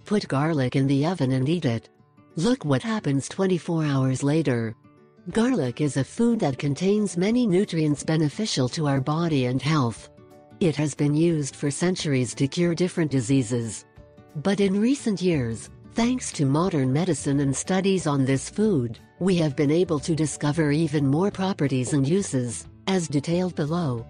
Put garlic in the oven and eat it. Look what happens 24 hours later. Garlic is a food that contains many nutrients beneficial to our body and health. It has been used for centuries to cure different diseases. But in recent years, thanks to modern medicine and studies on this food, we have been able to discover even more properties and uses, as detailed below.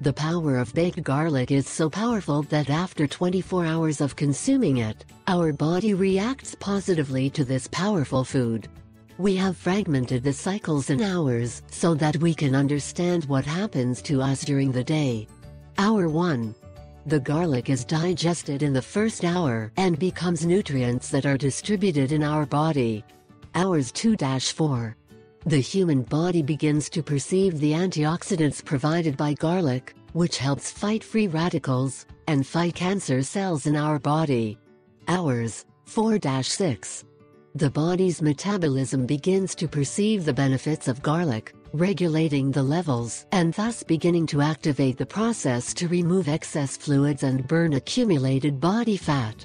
The power of baked garlic is so powerful that after 24 hours of consuming it, our body reacts positively to this powerful food. We have fragmented the cycles in hours so that we can understand what happens to us during the day. Hour 1. The garlic is digested in the first hour and becomes nutrients that are distributed in our body. Hours 2-4. The human body begins to perceive the antioxidants provided by garlic, which helps fight free radicals and fight cancer cells in our body. Hours 4-6. The body's metabolism begins to perceive the benefits of garlic, regulating the levels and thus beginning to activate the process to remove excess fluids and burn accumulated body fat.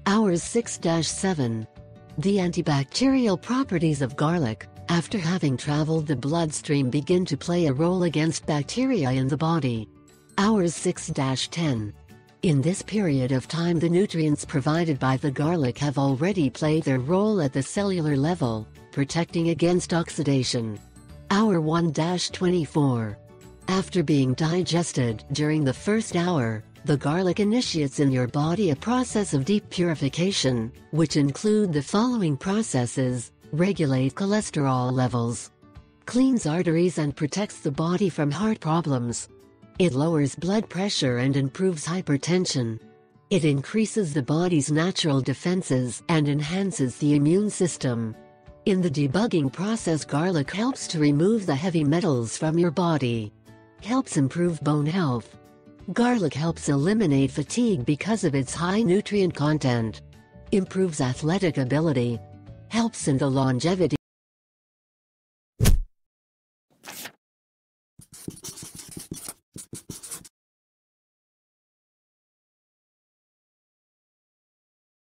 Hours 6-7. The antibacterial properties of garlic, after having traveled the bloodstream, begin to play a role against bacteria in the body. Hours 6-10. In this period of time, the nutrients provided by the garlic have already played their role at the cellular level, protecting against oxidation. Hour 1-24. After being digested during the first hour, the garlic initiates in your body a process of deep purification, which include the following processes: regulate cholesterol levels, cleans arteries and protects the body from heart problems. It lowers blood pressure and improves hypertension. It increases the body's natural defenses and enhances the immune system. In the debugging process, garlic helps to remove the heavy metals from your body. Helps improve bone health. Garlic helps eliminate fatigue because of its high nutrient content. Improves athletic ability. Helps in the longevity